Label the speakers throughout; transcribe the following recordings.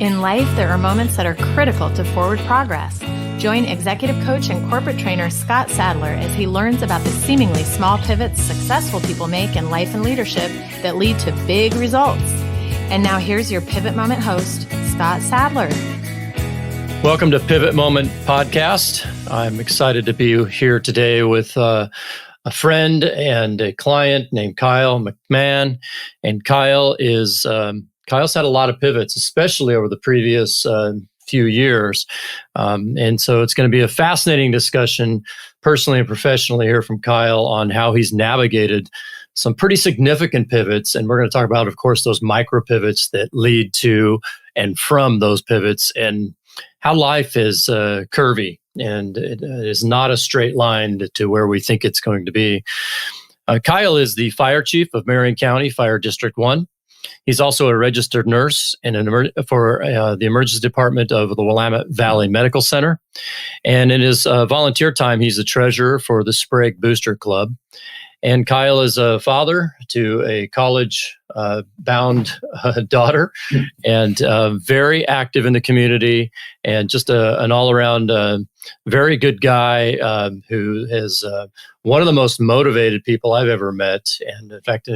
Speaker 1: In life, there are moments that are critical to forward progress. Join executive coach and corporate trainer Scott Sadler as he learns about the seemingly small pivots successful people make in life and leadership that lead to big results. And now here's your Pivot Moment host, Scott Sadler.
Speaker 2: Welcome to Pivot Moment Podcast. I'm excited to be here today with a friend and a client named Kyle McMann. And Kyle's had a lot of pivots, especially over the previous few years. And so it's going to be a fascinating discussion, personally and professionally, here from Kyle on how he's navigated some pretty significant pivots. And we're going to talk about, of course, those micro pivots that lead to and from those pivots, and how life is curvy and it is not a straight line to where we think it's going to be. Kyle is the fire chief of Marin County Fire District 1. He's also a registered nurse for the emergency department of the Willamette Valley Medical Center. And in his volunteer time, he's the treasurer for the Sprague Booster Club. And Kyle is a father to a college-bound daughter, and very active in the community, and just an all-around very good guy who is one of the most motivated people I've ever met. And in fact,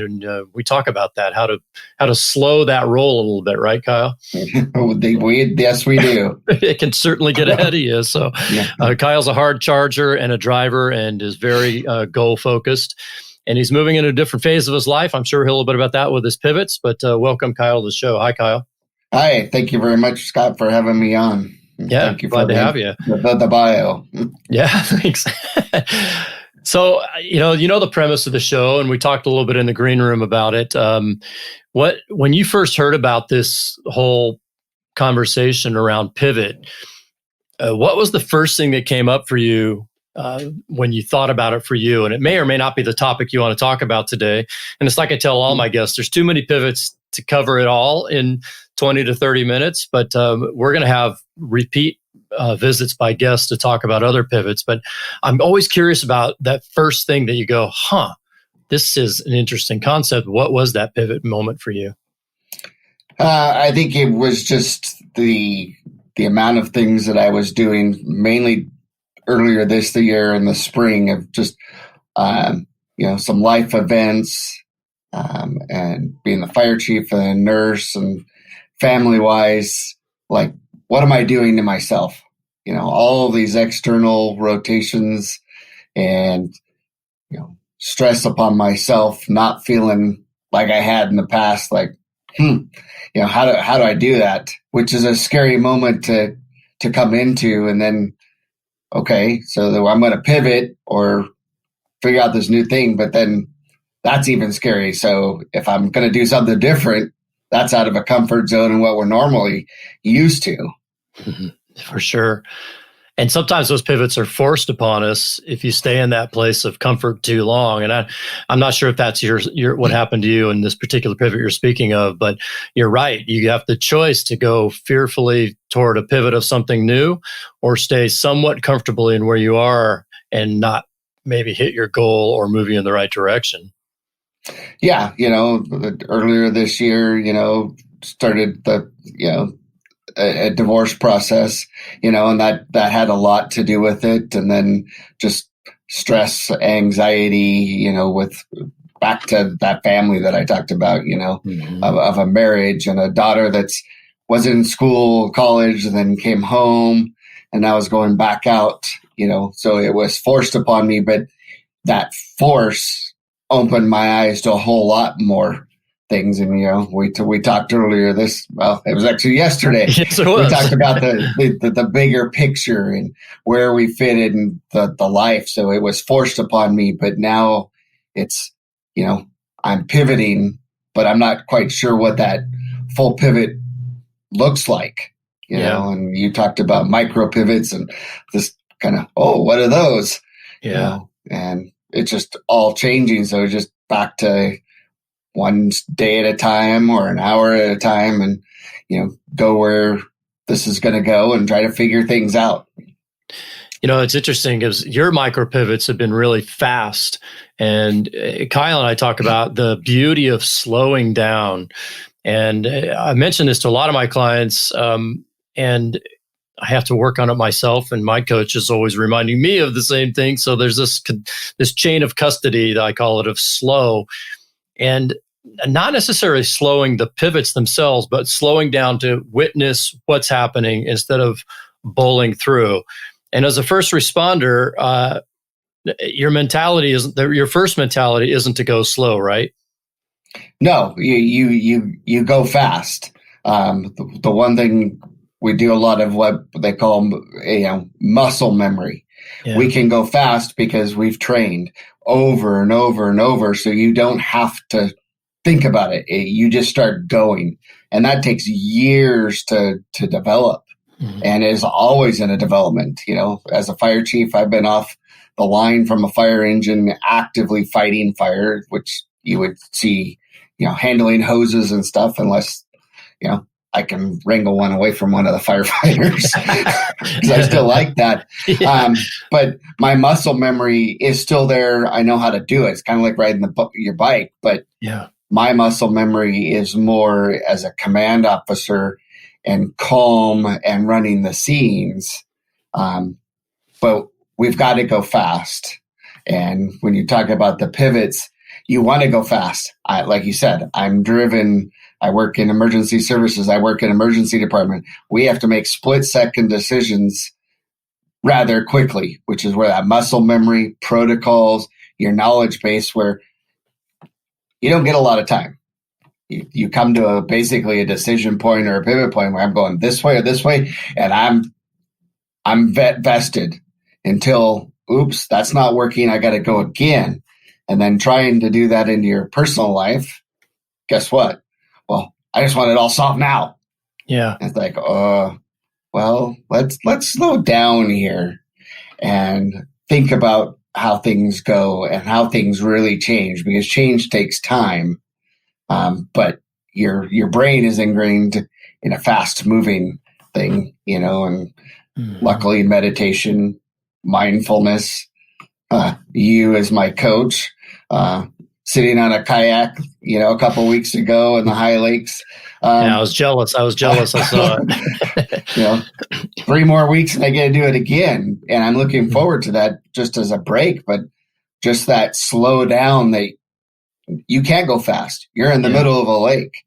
Speaker 2: we talk about that, how to slow that roll a little bit, right, Kyle?
Speaker 3: Yes, we do.
Speaker 2: It can certainly get ahead of you. So Kyle's a hard charger and a driver, and is very goal-focused. And he's moving into a different phase of his life. I'm sure he'll a little bit about that with his pivots, but welcome, Kyle, to the show. Hi, Kyle.
Speaker 3: Hi. Thank you very much, Scott, for having me on.
Speaker 2: Yeah,
Speaker 3: thank you
Speaker 2: glad to have you.
Speaker 3: The bio.
Speaker 2: Yeah, thanks. So, you know the premise of the show, and we talked a little bit in the green room about it. When you first heard about this whole conversation around pivot, what was the first thing that came up for you when you thought about it for you? And it may or may not be the topic you want to talk about today. And it's like I tell all my guests, there's too many pivots to cover it all in 20 to 30 minutes, but we're going to have repeat visits by guests to talk about other pivots. But I'm always curious about that first thing that you go, this is an interesting concept. What was that pivot moment for you?
Speaker 3: I think it was just the amount of things that I was doing, mainly earlier this year in the spring, of just some life events, and being the fire chief and nurse and family-wise, like, what am I doing to myself? All of these external rotations and, stress upon myself, not feeling like I had in the past, like, how do I do that? Which is a scary moment to come into. And then, okay, so I'm going to pivot or figure out this new thing, but then that's even scary. So if I'm going to do something different, that's out of a comfort zone and what we're normally used to.
Speaker 2: For sure. And sometimes those pivots are forced upon us if you stay in that place of comfort too long. And I'm not sure if that's your what happened to you in this particular pivot you're speaking of, but you're right. You have the choice to go fearfully toward a pivot of something new, or stay somewhat comfortably in where you are and not maybe hit your goal or move you in the right direction.
Speaker 3: Yeah. Earlier this year, started a divorce process, and that had a lot to do with it. And then just stress, anxiety, with back to that family that I talked about, of a marriage and a daughter was in school, college, and then came home, and I was going back out, so it was forced upon me, but that force opened my eyes to a whole lot more things. And, we talked earlier it was actually yesterday.
Speaker 2: Yes, it was.
Speaker 3: We talked about the bigger picture and where we fit in the life. So it was forced upon me, but now it's, I'm pivoting, but I'm not quite sure what that full pivot looks like, and you talked about micro pivots and this kind of, what are those?
Speaker 2: Yeah.
Speaker 3: And it's just all changing. So just back to one day at a time or an hour at a time, and, go where this is going to go and try to figure things out.
Speaker 2: It's interesting because your micro pivots have been really fast. And Kyle and I talk about the beauty of slowing down And I mentioned this to a lot of my clients, and I have to work on it myself. And my coach is always reminding me of the same thing. So there's this chain of custody, I call it, of slow, and not necessarily slowing the pivots themselves, but slowing down to witness what's happening instead of bowling through. And as a first responder, your first mentality isn't to go slow, right?
Speaker 3: No, you go fast. The one thing we do a lot of what they call muscle memory. Yeah. We can go fast because we've trained over and over and over, so you don't have to think about it. You just start going, and that takes years to develop, and is always in a development. As a fire chief, I've been off the line from a fire engine actively fighting fire, which you would see, handling hoses and stuff, unless, I can wrangle one away from one of the firefighters because I still like that. Yeah. But my muscle memory is still there. I know how to do it. It's kind of like riding your bike, but my muscle memory is more as a command officer and calm and running the scenes. But we've got to go fast. And when you talk about the pivots, you want to go fast. Like you said, I'm driven. I work in emergency services. I work in emergency department. We have to make split-second decisions rather quickly, which is where that muscle memory, protocols, your knowledge base, where you don't get a lot of time. You come to basically a decision point or a pivot point where I'm going this way or this way, and I'm vested until, oops, that's not working. I got to go again. And then trying to do that into your personal life, guess what? Well, I just want it all solved now. Yeah. And it's like, well, let's slow down here and think about how things go and how things really change, because change takes time. But your brain is ingrained in a fast moving thing, and luckily meditation, mindfulness, you as my coach, sitting on a kayak, a couple of weeks ago in the high lakes.
Speaker 2: I was jealous. I saw it.
Speaker 3: 3 more weeks and I get to do it again. And I'm looking forward to that just as a break, but just that slow down, that you can't go fast. You're in the middle of a lake.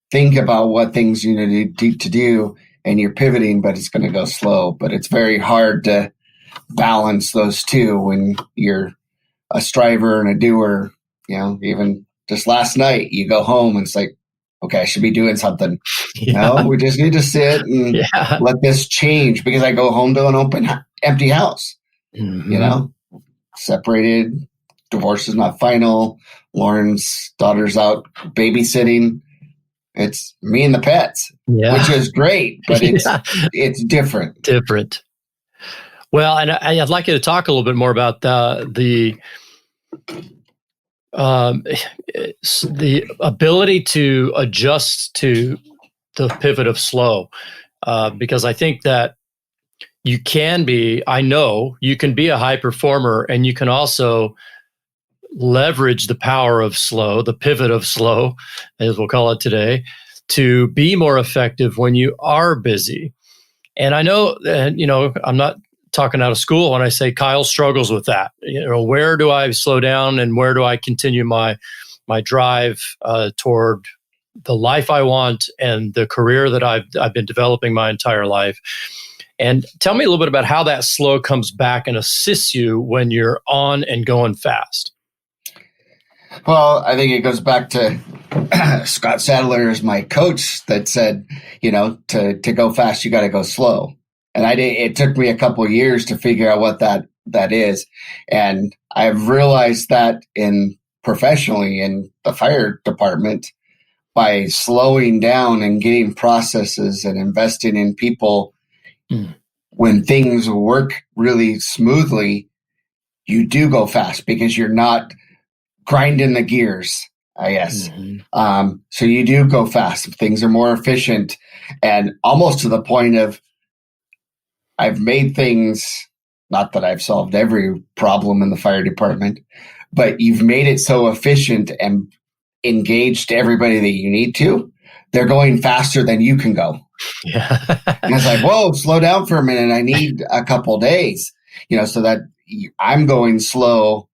Speaker 3: Think about what things you need to do, and you're pivoting, but it's going to go slow. But it's very hard to balance those two when you're a striver and a doer. Even just last night, you go home and it's like, okay, I should be doing something. No, we just need to sit and let this change, because I go home to an empty house. Separated, divorce is not final. Lauren's daughter's out babysitting. It's me and the pets, which is great, but it's different.
Speaker 2: Different. Well, and I'd like you to talk a little bit more about the ability to adjust to the pivot of slow, because I think that I know you can be a high performer, and you can also leverage the power of slow, the pivot of slow, as we'll call it today, to be more effective when you are busy. And I know that, I'm not talking out of school when I say Kyle struggles with that. Where do I slow down, and where do I continue my drive toward the life I want and the career that I've been developing my entire life? And tell me a little bit about how that slow comes back and assists you when you're on and going fast.
Speaker 3: Well, I think it goes back to Scott Sadler is my coach that said, to go fast, you got to go slow. And it took me a couple of years to figure out what that is. And I've realized that professionally in the fire department, by slowing down and getting processes and investing in people, when things work really smoothly, you do go fast because you're not grinding the gears, I guess. So you do go fast. Things are more efficient, and almost to the point of, I've made things, not that I've solved every problem in the fire department, but you've made it so efficient and engaged everybody that you need to, they're going faster than you can go.
Speaker 2: Yeah.
Speaker 3: And it's like, whoa, slow down for a minute. I need a couple days, so that I'm going slow,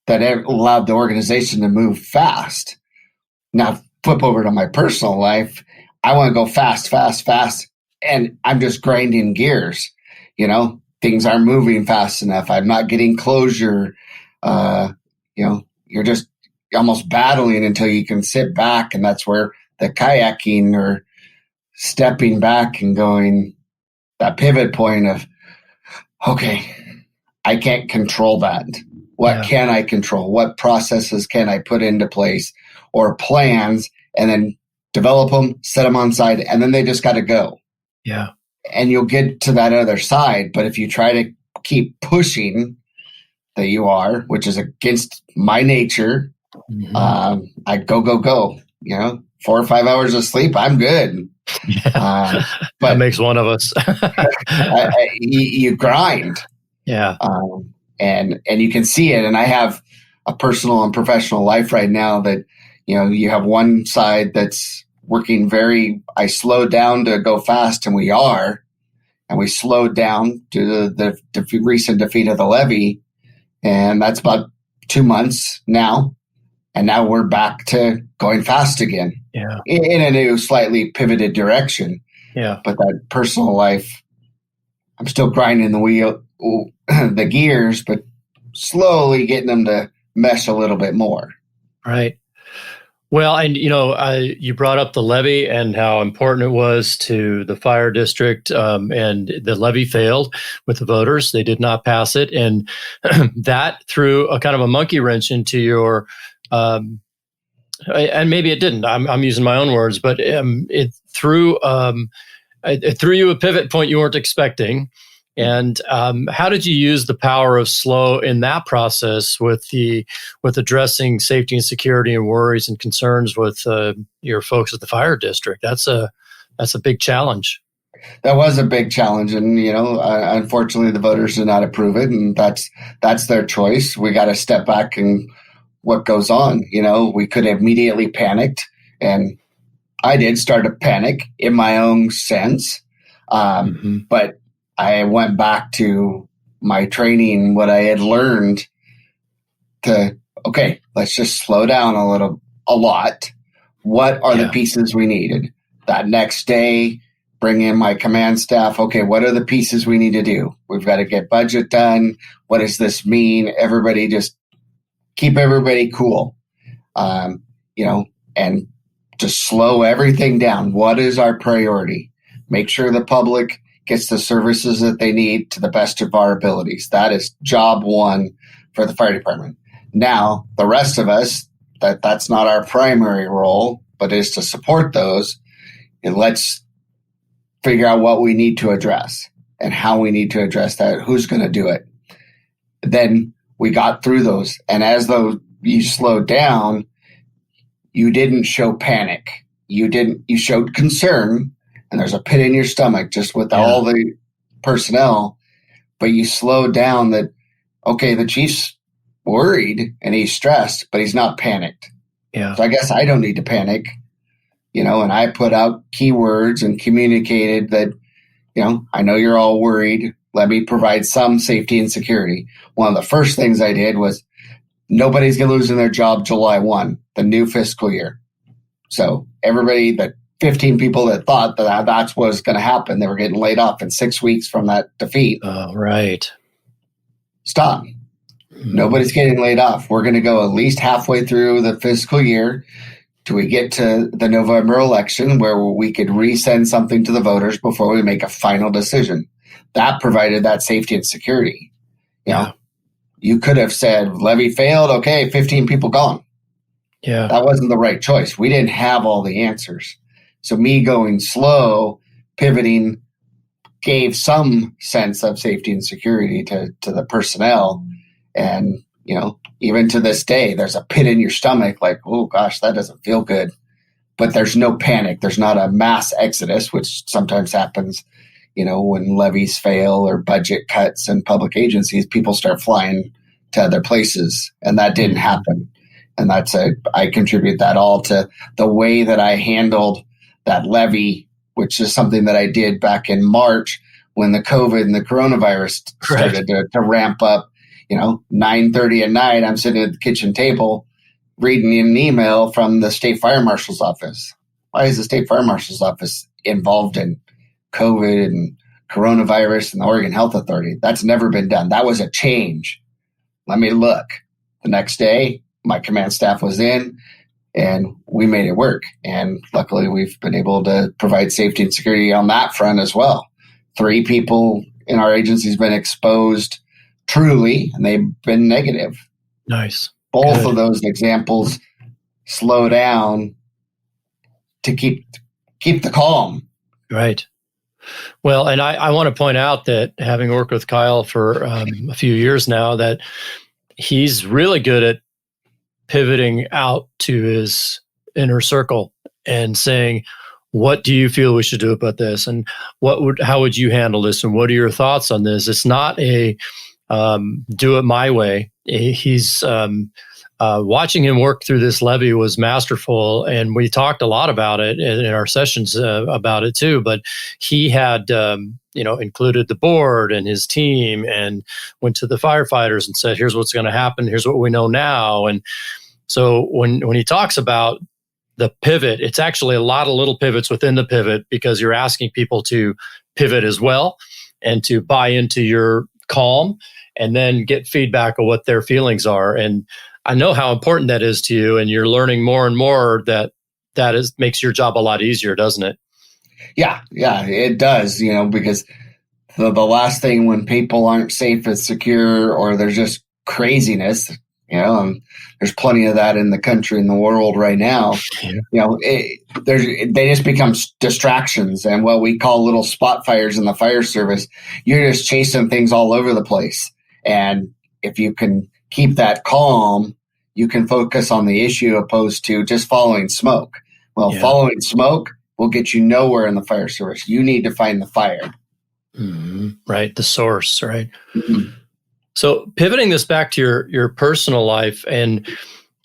Speaker 3: that it allowed the organization to move fast. Now, flip over to my personal life. I want to go fast, fast, fast. And I'm just grinding gears. Things aren't moving fast enough. I'm not getting closure. You're just almost battling until you can sit back. And that's where the kayaking or stepping back and going, that pivot point of, okay, I can't control that. What can I control? What processes can I put into place or plans, and then develop them, set them on side, and then they just got to go.
Speaker 2: Yeah. And
Speaker 3: you'll get to that other side. But if you try to keep pushing that you are, which is against my nature, I go, 4 or 5 hours of sleep, I'm good.
Speaker 2: Yeah. But that makes one of us.
Speaker 3: You grind.
Speaker 2: Yeah.
Speaker 3: And you can see it. And I have a personal and professional life right now that, you have one side that's working I slowed down to go fast, and we slowed down to the recent defeat of the levy. And that's about 2 months now. And now we're back to going fast again.
Speaker 2: Yeah.
Speaker 3: In a new, slightly pivoted direction.
Speaker 2: Yeah.
Speaker 3: But that personal life, I'm still grinding the gears, but slowly getting them to mesh a little bit more.
Speaker 2: Right. Well, and you brought up the levy and how important it was to the fire district, and the levy failed with the voters. They did not pass it, and that threw a kind of a monkey wrench into your. And maybe it didn't. I'm using my own words, but it threw you a pivot point you weren't expecting. And how did you use the power of slow in that process with addressing safety and security and worries and concerns with your folks at the fire district? That's a big challenge.
Speaker 3: That was a big challenge, and unfortunately, the voters did not approve it, and that's their choice. We got to step back and what goes on. We could have immediately panicked, and I did start to panic in my own sense, but I went back to my training, what I had learned okay, let's just slow down a lot. What are the pieces we needed? That next day, bring in my command staff. Okay, what are the pieces we need to do? We've got to get budget done. What does this mean? Everybody just keep everybody cool, and just slow everything down. What is our priority? Make sure the public gets the services that they need to the best of our abilities. That is job one for the fire department. Now, the rest of us, that's not our primary role, but is to support those. And let's figure out what we need to address and how we need to address that. Who's going to do it? Then we got through those. And as though you slowed down, you didn't show panic. You showed concern. And there's a pit in your stomach just with all the personnel, but you slowed down that, okay, the chief's worried and he's stressed, but he's not panicked.
Speaker 2: Yeah.
Speaker 3: So I guess I don't need to panic, and I put out keywords and communicated that, I know you're all worried. Let me provide some safety and security. One of the first things I did was nobody's going to lose their job July 1, the new fiscal year. So everybody that 15 people that thought that that's what was going to happen, they were getting laid off in 6 weeks from that defeat.
Speaker 2: Oh, right.
Speaker 3: Stop. Nobody's getting laid off. We're going to go at least halfway through the fiscal year till we get to the November election where we could resend something to the voters before we make a final decision. That provided that safety and security. You could have said levy failed. Okay, 15 people gone.
Speaker 2: Yeah.
Speaker 3: That wasn't the right choice. We didn't have all the answers. So me going slow, pivoting, gave some sense of safety and security to the personnel. And, even to this day, there's a pit in your stomach like, oh, gosh, that doesn't feel good. But there's no panic. There's not a mass exodus, which sometimes happens, when levies fail or budget cuts and public agencies, people start flying to other places. And that didn't happen. And I contribute that all to the way that I handled that levy, which is something that I did back in March when the COVID and the coronavirus started to ramp up. 9:30 at night, I'm sitting at the kitchen table reading an email from the state fire marshal's office. Why is the state fire marshal's office involved in COVID and coronavirus and the Oregon Health Authority? That's never been done. That was a change. Let me look. The next day, my command staff was in and we made it work. And luckily, we've been able to provide safety and security on that front as well. 3 people in our agency has been exposed truly, and they've been negative.
Speaker 2: Nice.
Speaker 3: Both of those examples slow down to keep the calm.
Speaker 2: Right. Well, and I want to point out that having worked with Kyle for a few years now, that he's really good at pivoting out to his inner circle and saying, what do you feel we should do about this? And how would you handle this? And what are your thoughts on this? It's not a do it my way. He's watching him work through this levy was masterful. And we talked a lot about it in our sessions about it too. But he had, included the board and his team and went to the firefighters and said, here's what's going to happen. Here's what we know now. And so when he talks about the pivot, it's actually a lot of little pivots within the pivot, because you're asking people to pivot as well and to buy into your calm and then get feedback of what their feelings are. And I know how important that is to you, and you're learning more and more that makes your job a lot easier, doesn't it?
Speaker 3: Yeah, it does, because the last thing when people aren't safe and secure, or there's just craziness, and there's plenty of that in the country and the world right now. Yeah. They just become distractions and what we call little spot fires in the fire service. You're just chasing things all over the place. And if you can keep that calm, you can focus on the issue opposed to just following smoke. Well, following smoke will get you nowhere in the fire service. You need to find the fire.
Speaker 2: Mm-hmm. Right. The source, right?
Speaker 3: Mm-hmm.
Speaker 2: So pivoting this back to your personal life, and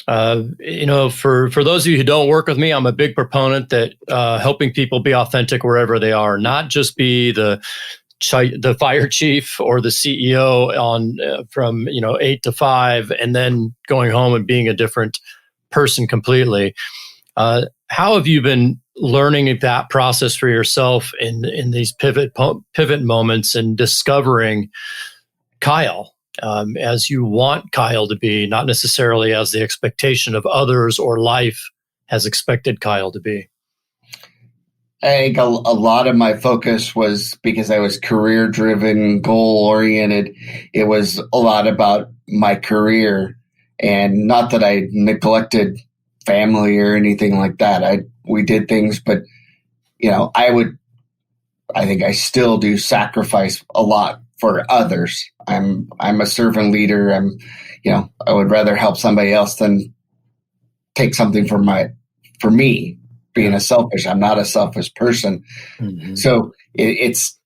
Speaker 2: for those of you who don't work with me, I'm a big proponent that helping people be authentic wherever they are, not just be the fire chief or the CEO on from 8 to 5, and then going home and being a different person completely. How have you been learning that process for yourself in these pivot moments and discovering Kyle as you want Kyle to be, not necessarily as the expectation of others or life has expected Kyle to be?
Speaker 3: I think a lot of my focus was because I was career-driven, goal-oriented. It was a lot about my career, and not that I neglected family or anything like that. We did things, but I think I still do sacrifice a lot for others. I'm a servant leader. I would rather help somebody else than take something for me. Being I'm not a selfish person. Mm-hmm. So it's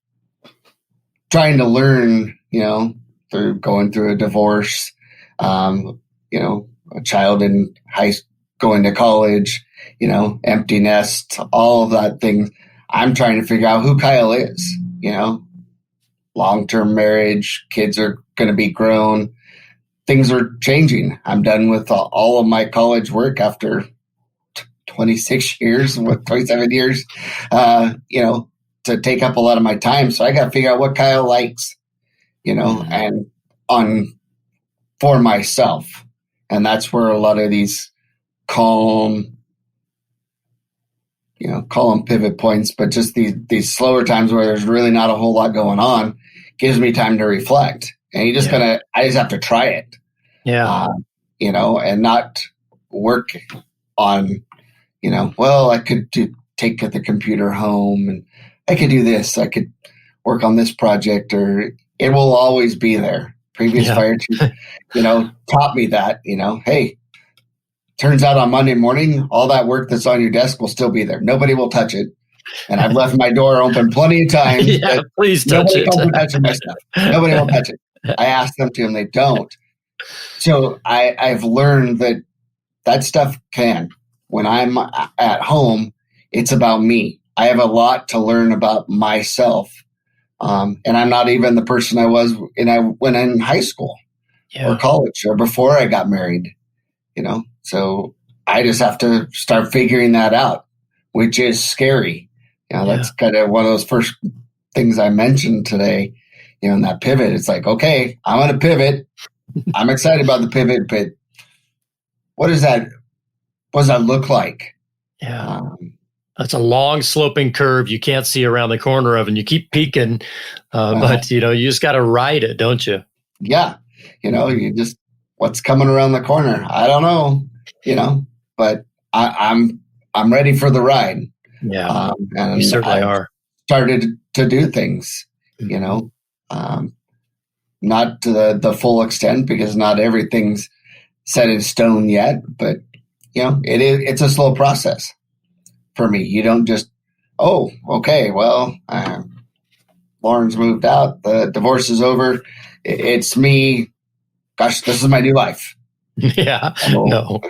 Speaker 3: trying to learn, through going through a divorce, a child in going to college, empty nest, all of that thing. I'm trying to figure out who Kyle is, long-term marriage, kids are going to be grown. Things are changing. I'm done with all of my college work after 26 years, 27 years, to take up a lot of my time. So I got to figure out what Kyle likes, and for myself. And that's where a lot of these call them pivot points, but just these slower times where there's really not a whole lot going on gives me time to reflect. And I just have to try it. Yeah. And not work on, I could take the computer home and I could do this. I could work on this project, or it will always be there. Previous fire chief, taught me that, hey, turns out on Monday morning, all that work that's on your desk will still be there. Nobody will touch it. And I've left my door open plenty of times.
Speaker 2: Please touch it.
Speaker 3: Nobody will touch my stuff. Nobody will touch it. I ask them to, and they don't. So I've learned that stuff can. When I'm at home, it's about me. I have a lot to learn about myself. And I'm not even the person I was when in high school or college or before I got married, So I just have to start figuring that out, which is scary. That's kind of one of those first things I mentioned today, in that pivot. It's like, okay, I'm going to pivot. I'm excited about the pivot, but what does that look like?
Speaker 2: Yeah. That's a long sloping curve you can't see around the corner of, and you keep peeking, but you just got to ride it, don't you?
Speaker 3: Yeah. You just, what's coming around the corner? I don't know, but I'm ready for the ride.
Speaker 2: Yeah.
Speaker 3: And
Speaker 2: you certainly are.
Speaker 3: Started to do things, not to the full extent, because not everything's set in stone yet, but it's a slow process for me. You don't just, oh, okay, well, Lauren's moved out, the divorce is over. It's me. Gosh, this is my new life.
Speaker 2: Yeah, no.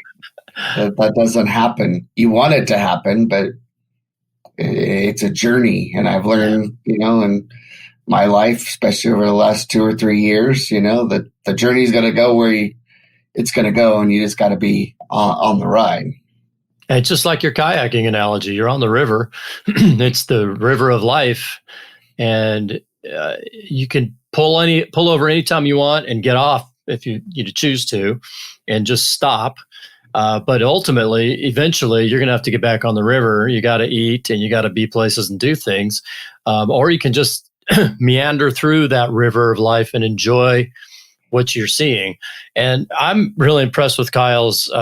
Speaker 3: That doesn't happen. You want it to happen, but it's a journey. And I've learned, in my life, especially over the last 2 or 3 years, that the journey's going to go where it's going to go, and you just got to be on the ride.
Speaker 2: And just like your kayaking analogy, you're on the river. It's the river of life, and you can pull over anytime you want and get off if you choose to, and just stop. But ultimately, eventually, you're going to have to get back on the river. You got to eat, and you got to be places and do things, or you can just meander through that river of life and enjoy what you're seeing. And I'm really impressed with Kyle's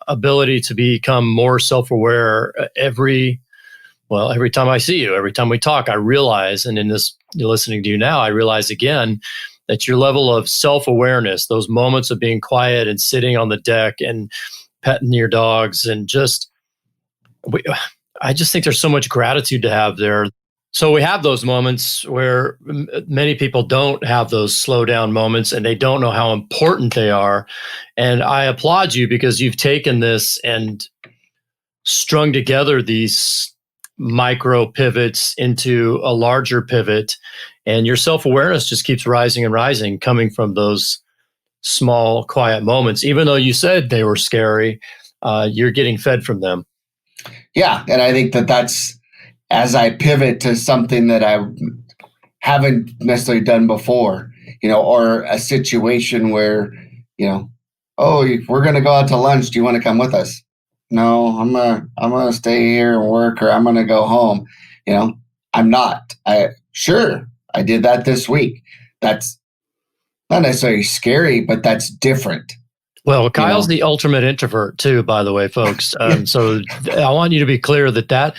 Speaker 2: ability to become more self-aware every time I see you, every time we talk. I realize, and in this listening to you now, I realize again that your level of self-awareness, those moments of being quiet and sitting on the deck and petting your dogs, and I just think there's so much gratitude to have there. So we have those moments where many people don't have those slow down moments, and they don't know how important they are. And I applaud you, because you've taken this and strung together these micro pivots into a larger pivot, and your self-awareness just keeps rising and rising, coming from those small, quiet moments. Even though you said they were scary, you're getting fed from them.
Speaker 3: Yeah. And I think that's, as I pivot to something that I haven't necessarily done before, or a situation where, oh, we're going to go out to lunch. Do you want to come with us? No, I'm going to stay here and work, or I'm going to go home. I'm not. I did that this week. That's not necessarily scary, but that's different.
Speaker 2: Well, Kyle's the ultimate introvert too, by the way, folks. So I want you to be clear that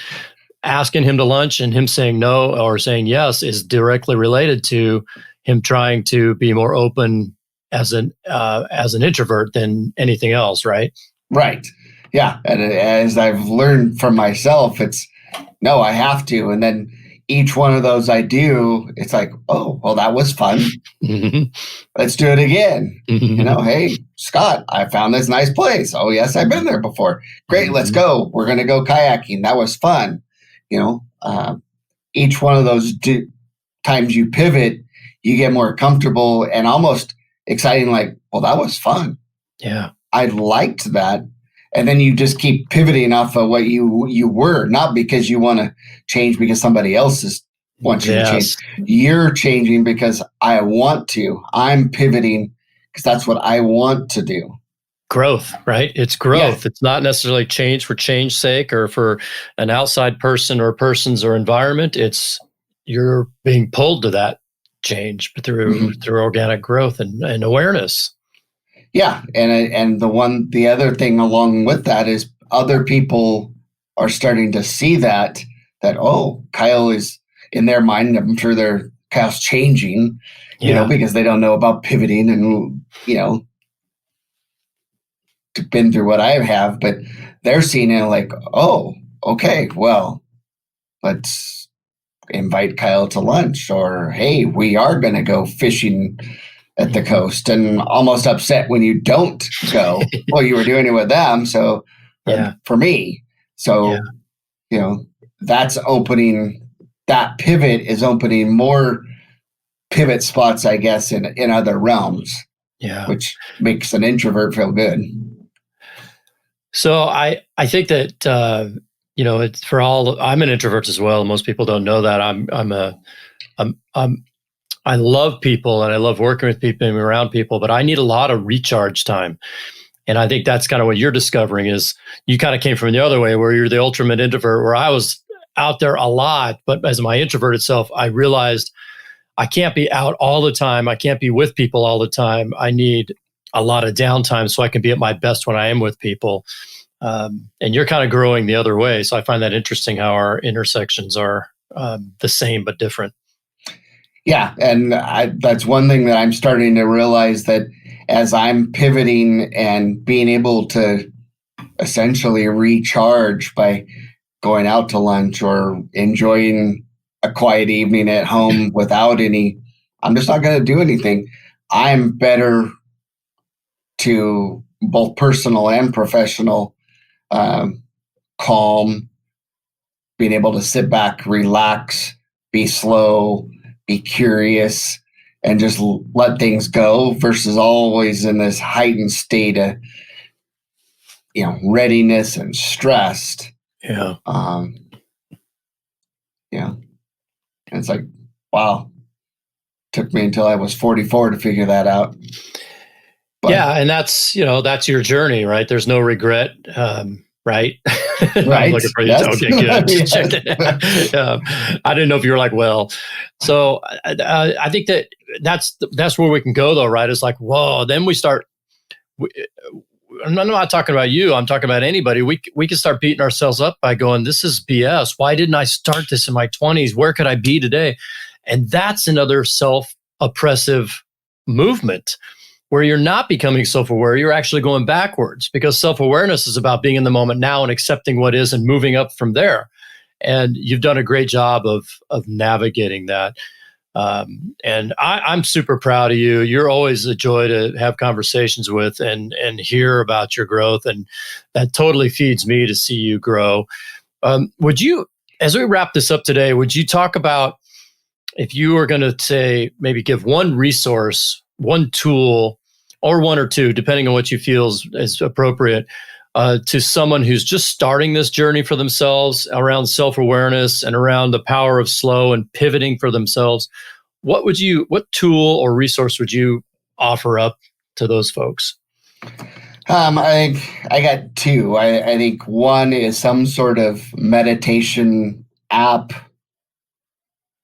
Speaker 2: asking him to lunch and him saying no or saying yes is directly related to him trying to be more open as an introvert than anything else, right?
Speaker 3: Right. Yeah. And as I've learned from myself, it's no, I have to. And then each one of those I do, it's like, oh, well, that was fun. Let's do it again. Hey, Scott, I found this nice place. Oh, yes, I've been there before. Great. Let's go. We're going to go kayaking. That was fun. Each one of those times you pivot, you get more comfortable and almost exciting. Like, well, that was fun.
Speaker 2: Yeah.
Speaker 3: I liked that. And then you just keep pivoting off of what you were, not because you want to change because somebody else wants you to change. You're changing because I want to. I'm pivoting because that's what I want to do.
Speaker 2: Growth, right? It's growth. Yeah. It's not necessarily change for change's sake or for an outside person or persons or environment. It's you're being pulled to that change through organic growth and awareness.
Speaker 3: Yeah. And the other thing along with that is other people are starting to see that, oh, Kyle is in their mind. I'm sure Kyle's changing, because they don't know about pivoting and, been through what I have, but they're seeing it like, oh, okay, well, let's invite Kyle to lunch, or, hey, we are going to go fishing at the coast and almost upset when you don't go. Well, you were doing it with them. So for me, so, that's opening, that pivot is opening more pivot spots, I guess, in other realms, which makes an introvert feel good.
Speaker 2: So I think that, it's for I'm an introvert as well. Most people don't know that. I love people and I love working with people and around people, but I need a lot of recharge time. And I think that's kind of what you're discovering is you kind of came from the other way where you're the ultimate introvert, where I was out there a lot, but as my introverted self, I realized I can't be out all the time. I can't be with people all the time. I need a lot of downtime so I can be at my best when I am with people. And you're kind of growing the other way. So I find that interesting how our intersections are the same but different.
Speaker 3: Yeah. And that's one thing that I'm starting to realize, that as I'm pivoting and being able to essentially recharge by going out to lunch or enjoying a quiet evening at home without I'm just not going to do anything. I'm better to both personal and professional, calm, being able to sit back, relax, be slow, be curious, and just let things go versus always in this heightened state of, readiness and stressed.
Speaker 2: Yeah.
Speaker 3: And it's like, wow, took me until I was 44 to figure that out. But,
Speaker 2: and that's your journey, right? There's no regret, right?
Speaker 3: Right.
Speaker 2: I'm looking for you.
Speaker 3: Yes.
Speaker 2: Okay, good.
Speaker 3: Yes.
Speaker 2: Check it. I didn't know if you were like, well, so I think that's where we can go though, right? It's like, whoa, then we start, I'm not talking about you. I'm talking about anybody. We can start beating ourselves up by going, this is BS. Why didn't I start this in my 20s? Where could I be today? And that's another self-oppressive movement where you're not becoming self-aware. You're actually going backwards, because self-awareness is about being in the moment now and accepting what is and moving up from there. And you've done a great job of navigating that. And I'm super proud of you. You're always a joy to have conversations with and hear about your growth. And that totally feeds me to see you grow. Would you, as we wrap this up today, would you talk about, if you were going to say, maybe give one resource, one tool, or one or two, depending on what you feel is appropriate, to someone who's just starting this journey for themselves around self-awareness and around the power of slow and pivoting for themselves, what tool or resource would you offer up to those folks?
Speaker 3: I got two. I think one is some sort of meditation app,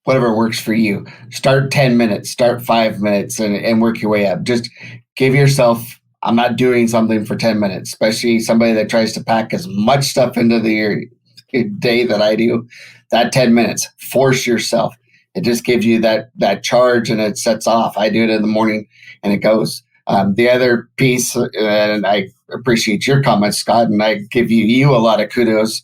Speaker 3: whatever works for you. Start 10 minutes, start 5 minutes, and work your way up. Just give yourself, I'm not doing something for 10 minutes, especially somebody that tries to pack as much stuff into the day that I do. That 10 minutes, force yourself. It just gives you that charge and it sets off. I do it in the morning and it goes. The other piece, and I appreciate your comments, Scott, and I give you a lot of kudos,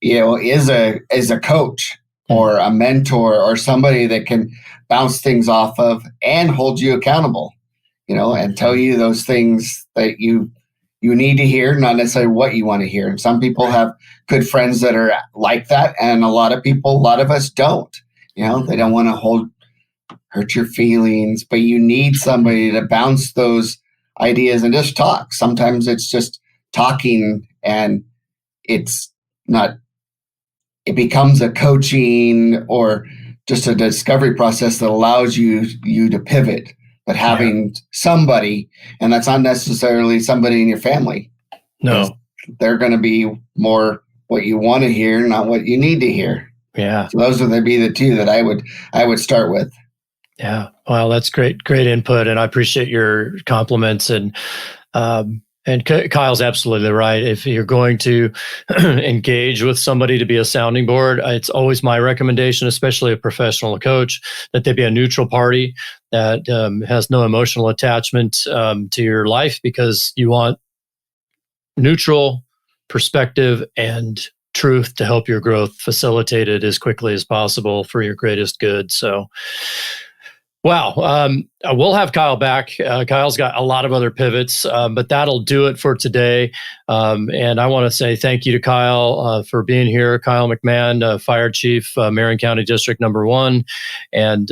Speaker 3: is a coach or a mentor or somebody that can bounce things off of and hold you accountable, and tell you those things that you need to hear, not necessarily what you want to hear. And some people have good friends that are like that, and a lot of us don't. They don't want to hurt your feelings, but you need somebody to bounce those ideas and just talk. Sometimes it's just talking, and it becomes a coaching or just a discovery process that allows you to pivot. But having somebody, and that's not necessarily somebody in your family.
Speaker 2: No,
Speaker 3: they're going to be more what you want to hear, not what you need to hear.
Speaker 2: Yeah.
Speaker 3: So those would be the two that I would start with.
Speaker 2: Yeah. Well, that's great input. And I appreciate your compliments. And Kyle's absolutely right. If you're going to engage with somebody to be a sounding board, it's always my recommendation, especially a professional coach, that they be a neutral party that has no emotional attachment to your life, because you want neutral perspective and truth to help your growth facilitated as quickly as possible for your greatest good. So Wow. We'll have Kyle back. Kyle's got a lot of other pivots, but that'll do it for today. And I want to say thank you to Kyle for being here. Kyle McMann, Fire Chief, Marin County District Number 1. And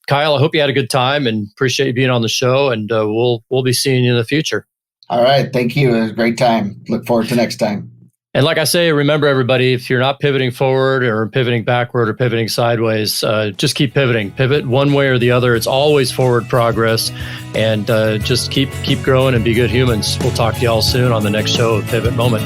Speaker 2: Kyle, I hope you had a good time and appreciate you being on the show. And we'll be seeing you in the future.
Speaker 3: All right. Thank you. It was a great time. Look forward to next time.
Speaker 2: And like I say, remember everybody, if you're not pivoting forward or pivoting backward or pivoting sideways, just keep pivoting. Pivot one way or the other. It's always forward progress. And just keep growing and be good humans. We'll talk to you all soon on the next show of Pivot Moment.